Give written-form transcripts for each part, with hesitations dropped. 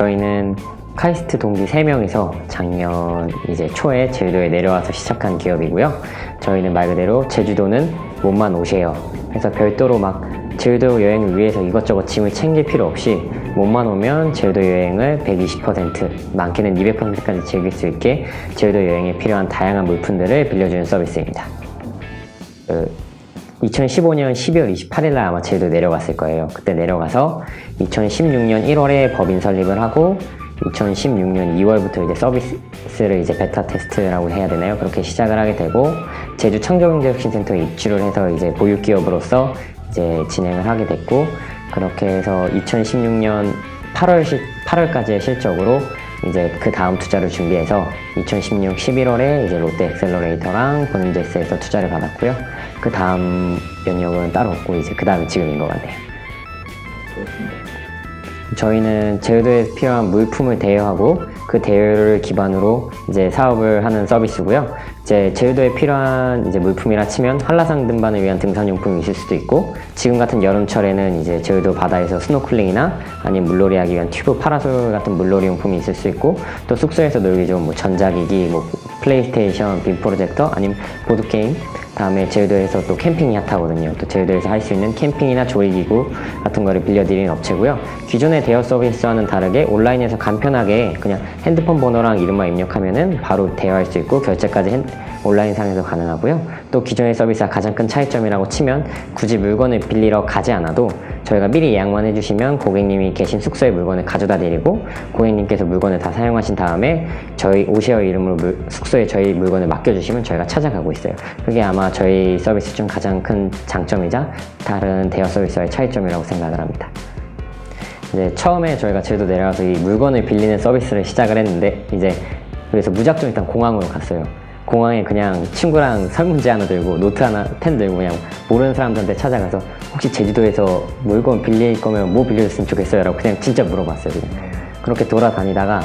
저희는 카이스트 동기 3명이서 작년 이제 초에 제주도에 내려와서 시작한 기업이고요. 저희는 말 그대로 제주도는 몸만 오세요. 그래서 별도로 막 제주도 여행을 위해서 이것저것 짐을 챙길 필요 없이 몸만 오면 제주도 여행을 120%, 많게는 200%까지 즐길 수 있게 제주도 여행에 필요한 다양한 물품들을 빌려주는 서비스입니다. 2015년 12월 28일 날 아마 제주도 내려갔을 거예요. 그때 내려가서 2016년 1월에 법인 설립을 하고 2016년 2월부터 이제 서비스를 이제 베타 테스트라고 해야 되나요? 그렇게 시작을 하게 되고 제주 창조경제혁신센터에 입주를 해서 이제 보육기업으로서 이제 진행을 하게 됐고, 그렇게 해서 2016년 8월까지의 실적으로 이제 그 다음 투자를 준비해서 2016년 11월에 이제 롯데 엑셀러레이터랑 본인제스에서 투자를 받았고요. 그 다음 연력은 따로 없고 이제 그 다음이 지금인 것 같네요. 저희는 제주도에 필요한 물품을 대여하고 그 대여를 기반으로 이제 사업을 하는 서비스고요. 이제 제주도에 필요한 이제 물품이라 치면 한라산 등반을 위한 등산용품이 있을 수도 있고, 지금 같은 여름철에는 이제 제주도 바다에서 스노클링이나 아니면 물놀이 하기 위한 튜브 파라솔 같은 물놀이 용품이 있을 수 있고, 또 숙소에서 놀기 좋은 뭐 전자기기, 뭐 플레이스테이션, 빔 프로젝터, 아니면 보드게임, 다음에 제주도에서 또 캠핑이 핫하거든요. 또 제주도에서 할 수 있는 캠핑이나 조리기구 같은 거를 빌려드리는 업체고요. 기존의 대여 서비스와는 다르게 온라인에서 간편하게 그냥 핸드폰 번호랑 이름만 입력하면은 바로 대여할 수 있고 결제까지 온라인상에서 가능하고요. 또 기존의 서비스와 가장 큰 차이점이라고 치면 굳이 물건을 빌리러 가지 않아도 저희가 미리 예약만 해주시면 고객님이 계신 숙소에 물건을 가져다 드리고, 고객님께서 물건을 다 사용하신 다음에 저희 오시어 이름으로 숙소에 저희 물건을 맡겨주시면 저희가 찾아가고 있어요. 그게 아마 저희 서비스 중 가장 큰 장점이자 다른 대여 서비스와의 차이점이라고 생각을 합니다. 이제 처음에 저희가 제주도 내려가서 이 물건을 빌리는 서비스를 시작을 했는데, 이제 그래서 무작정 일단 공항으로 갔어요. 공항에 그냥 친구랑 설문지 하나 들고 노트 하나, 펜 들고 그냥 모르는 사람들한테 찾아가서 혹시 제주도에서 물건 빌릴 거면 뭐 빌려줬으면 좋겠어요? 라고 그냥 진짜 물어봤어요. 그렇게 돌아다니다가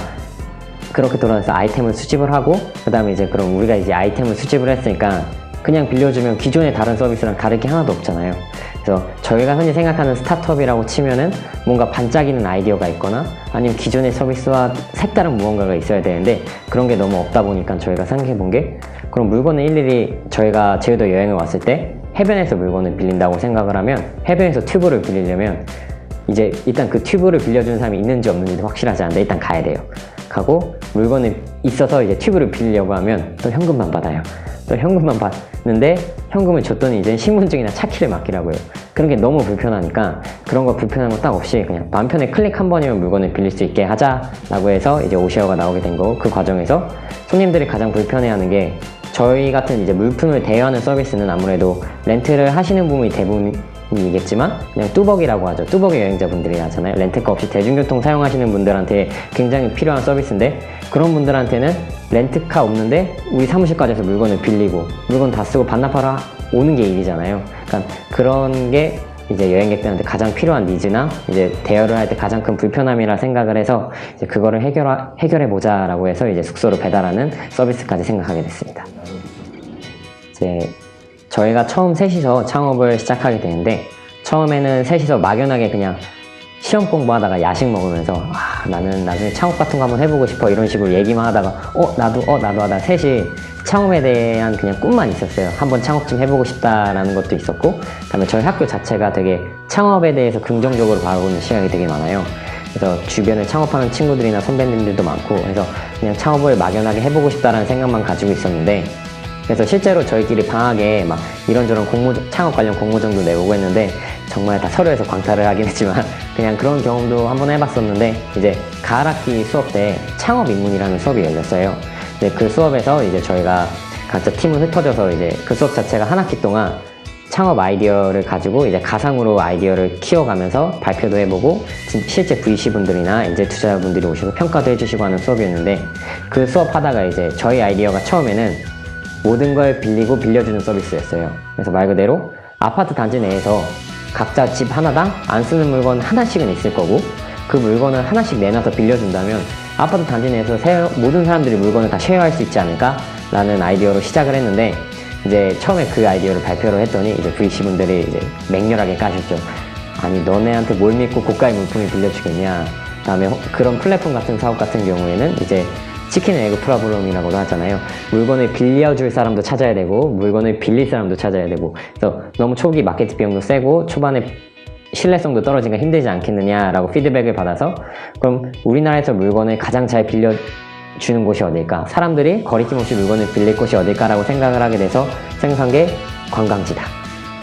그렇게 돌아다니면서 아이템을 수집을 하고, 그 다음에 이제 그럼 우리가 이제 아이템을 수집을 했으니까 그냥 빌려주면 기존의 다른 서비스랑 다를 게 하나도 없잖아요. 그래서 저희가 흔히 생각하는 스타트업이라고 치면은 뭔가 반짝이는 아이디어가 있거나 아니면 기존의 서비스와 색다른 무언가가 있어야 되는데 그런 게 너무 없다 보니까 저희가 생각해 본 게, 그럼 물건을 일일이 저희가 제주도 여행을 왔을 때 해변에서 물건을 빌린다고 생각을 하면 해변에서 튜브를 빌리려면 이제 일단 그 튜브를 빌려주는 사람이 있는지 없는지도 확실하지 않은데 일단 가야 돼요. 가고 물건이 있어서 이제 튜브를 빌리려고 하면 또 현금만 받아요. 또 현금만 받는데 현금을 줬더니 이제 신분증이나 차키를 맡기라고 해요. 그런 게 너무 불편하니까 그런 거 불편한 거 딱 없이 그냥 마음 편히 클릭 한 번이면 물건을 빌릴 수 있게 하자라고 해서 이제 오시어가 나오게 된 거고, 그 과정에서 손님들이 가장 불편해하는 게, 저희 같은 이제 물품을 대여하는 서비스는 아무래도 렌트를 하시는 분이 대부분이겠지만 그냥 뚜벅이라고 하죠. 뚜벅이 여행자분들이 하잖아요. 렌트카 없이 대중교통 사용하시는 분들한테 굉장히 필요한 서비스인데, 그런 분들한테는 렌트카 없는데 우리 사무실까지 해서 물건을 빌리고 물건 다 쓰고 반납하러 오는 게 일이잖아요. 그러니까 그런 게 이제 여행객들한테 가장 필요한 니즈나 이제 대여를 할 때 가장 큰 불편함이라 생각을 해서 이제 그거를 해결해 보자라고 해서 이제 숙소로 배달하는 서비스까지 생각하게 됐습니다. 이제 저희가 처음 셋이서 창업을 시작하게 되는데, 처음에는 셋이서 막연하게 그냥 시험 공부하다가 야식 먹으면서 나는 나중에 창업 같은 거 한번 해보고 싶어 이런 식으로 얘기만 하다가 나도 하다 셋이 창업에 대한 그냥 꿈만 있었어요. 한번 창업 좀 해보고 싶다라는 것도 있었고, 그다음에 저희 학교 자체가 되게 창업에 대해서 긍정적으로 바라보는 시각이 되게 많아요. 그래서 주변에 창업하는 친구들이나 선배님들도 많고, 그래서 그냥 창업을 막연하게 해보고 싶다라는 생각만 가지고 있었는데, 그래서 실제로 저희끼리 방학에 막 이런저런 창업 관련 공모전도 내보고 했는데 정말 다 서류에서 광탈을 하긴 했지만 그냥 그런 경험도 한번 해봤었는데, 이제 가을학기 수업 때 창업 입문이라는 수업이 열렸어요. 이제 그 수업에서 이제 저희가 각자 팀을 흩어져서 이제 그 수업 자체가 한 학기 동안 창업 아이디어를 가지고 이제 가상으로 아이디어를 키워가면서 발표도 해보고 실제 VC분들이나 엔젤 투자자분들이 오셔서 평가도 해주시고 하는 수업이었는데, 그 수업 하다가 이제 저희 아이디어가 처음에는 모든 걸 빌리고 빌려주는 서비스였어요. 그래서 말 그대로 아파트 단지 내에서 각자 집 하나당 안 쓰는 물건 하나씩은 있을 거고, 그 물건을 하나씩 내놔서 빌려준다면 아파트 단지 내에서 모든 사람들이 물건을 다 쉐어할 수 있지 않을까? 라는 아이디어로 시작을 했는데, 이제 처음에 그 아이디어를 발표를 했더니 이제 VC분들이 이제 맹렬하게 까셨죠. 아니 너네한테 뭘 믿고 고가의 물품을 빌려주겠냐, 그다음에 그런 플랫폼 같은 사업 같은 경우에는 이제 치킨 앤 에그 프로블럼이라고도 하잖아요. 물건을 빌려줄 사람도 찾아야 되고 물건을 빌릴 사람도 찾아야 되고, 그래서 너무 초기 마케팅 비용도 세고 초반에 신뢰성도 떨어지니까 힘들지 않겠느냐라고 피드백을 받아서, 그럼 우리나라에서 물건을 가장 잘 빌려주는 곳이 어딜까? 사람들이 거리낌 없이 물건을 빌릴 곳이 어딜까라고 생각을 하게 돼서 생각한 게 관광지다.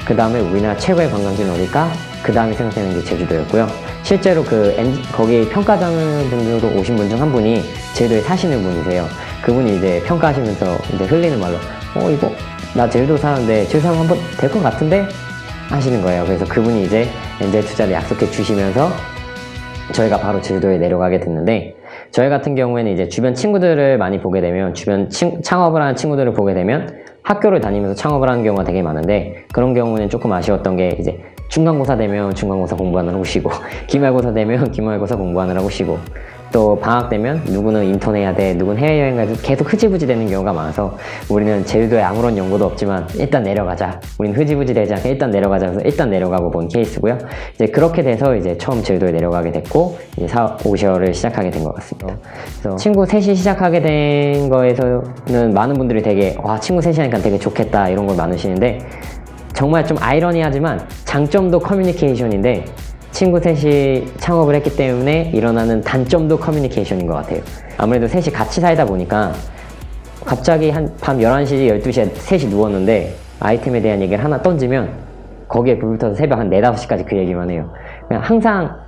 그 다음에 우리나라 최고의 관광지는 어딜까? 그 다음에 생각되는 게 제주도였고요. 실제로 거기 평가자는 분들도 오신 분 중 한 분이 제주도에 사시는 분이세요. 그분이 이제 평가하시면서 이제 흘리는 말로 이거 나 제주도 사는데 제주도 사면 한번 될 것 같은데? 하시는 거예요. 그래서 그분이 이제 엔젤 투자를 약속해 주시면서 저희가 바로 제주도에 내려가게 됐는데, 저희 같은 경우에는 이제 주변 친구들을 많이 보게 되면, 주변 창업을 하는 친구들을 보게 되면 학교를 다니면서 창업을 하는 경우가 되게 많은데, 그런 경우는 조금 아쉬웠던 게 이제 중간고사 되면 중간고사 공부하느라고 쉬고 기말고사 되면 기말고사 공부하느라고 쉬고, 또 방학 되면 누구는 인턴 해야 돼, 누구는 해외여행 가서 계속 흐지부지 되는 경우가 많아서 우리는 제주도에 아무런 연고도 없지만 일단 내려가자, 우리는 흐지부지 되지 않게 일단 내려가자 해서 일단 내려가고 본 케이스고요. 이제 그렇게 돼서 이제 처음 제주도에 내려가게 됐고 이제 사업 오셔를 시작하게 된 것 같습니다. 그래서 친구 셋이 시작하게 된 거에서는 많은 분들이 되게 와, 친구 셋이 하니까 되게 좋겠다 이런 걸 많으시는데, 정말 좀 아이러니하지만 장점도 커뮤니케이션인데 친구 셋이 창업을 했기 때문에 일어나는 단점도 커뮤니케이션인 것 같아요. 아무래도 셋이 같이 살다 보니까 갑자기 한 밤 11시, 12시에 셋이 누웠는데 아이템에 대한 얘기를 하나 던지면 거기에 불 붙어서 새벽 한 4, 5시까지 그 얘기만 해요. 그냥 항상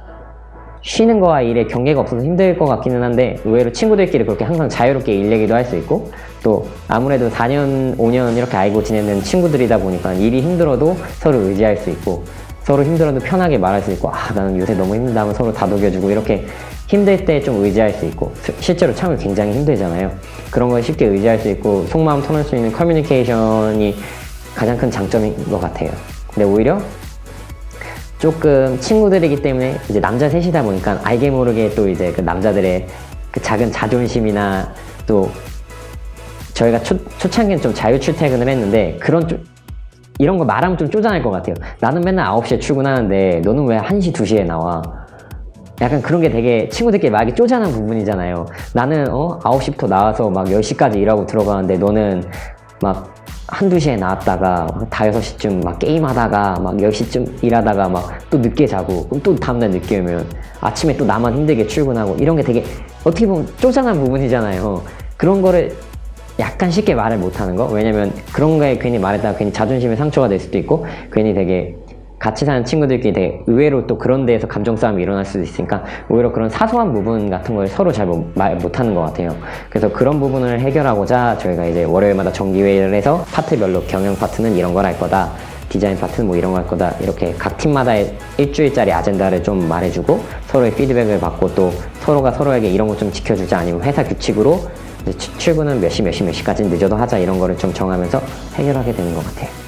쉬는 거와 일에 경계가 없어서 힘들 것 같기는 한데, 의외로 친구들끼리 그렇게 항상 자유롭게 일 얘기도 할 수 있고, 또 아무래도 4년, 5년 이렇게 알고 지내는 친구들이다 보니까 일이 힘들어도 서로 의지할 수 있고, 서로 힘들어도 편하게 말할 수 있고, 나는 요새 너무 힘들다 하면 서로 다독여주고, 이렇게 힘들 때 좀 의지할 수 있고, 실제로 창업이 굉장히 힘들잖아요. 그런 걸 쉽게 의지할 수 있고 속마음 터낼 수 있는 커뮤니케이션이 가장 큰 장점인 것 같아요. 근데 오히려 조금 친구들이기 때문에 이제 남자 셋이다 보니까 알게 모르게 또 이제 그 남자들의 그 작은 자존심이나, 또 저희가 초창기엔 좀 자유 출퇴근을 했는데 이런 거 말하면 좀 쪼잔할 것 같아요. 나는 맨날 9시에 출근하는데 너는 왜 1시, 2시에 나와? 약간 그런 게 되게 친구들끼리 말하기 쪼잔한 부분이잖아요. 나는 9시부터 나와서 막 10시까지 일하고 들어가는데 너는 막 1, 2시에 나왔다가 5, 6시쯤 막 게임하다가 막 10시쯤 일하다가 막 또 늦게 자고, 그럼 또 다음날 늦게 오면 아침에 또 나만 힘들게 출근하고, 이런 게 되게 어떻게 보면 쪼잔한 부분이잖아요. 그런 거를 약간 쉽게 말을 못하는 거. 왜냐면 그런 거에 괜히 말했다가 괜히 자존심에 상처가 될 수도 있고, 괜히 되게 같이 사는 친구들끼리 되게 의외로 또 그런 데에서 감정 싸움이 일어날 수도 있으니까 오히려 그런 사소한 부분 같은 걸 서로 잘 말 못하는 것 같아요. 그래서 그런 부분을 해결하고자 저희가 이제 월요일마다 정기회의를 해서 파트별로 경영 파트는 이런 걸 할 거다, 디자인 파트는 뭐 이런 거 할 거다, 이렇게 각 팀마다 일주일짜리 아젠다를 좀 말해주고 서로의 피드백을 받고, 또 서로가 서로에게 이런 거 좀 지켜주자, 아니면 회사 규칙으로 출근은 몇 시까지 늦어도 하자, 이런 거를 좀 정하면서 해결하게 되는 것 같아요.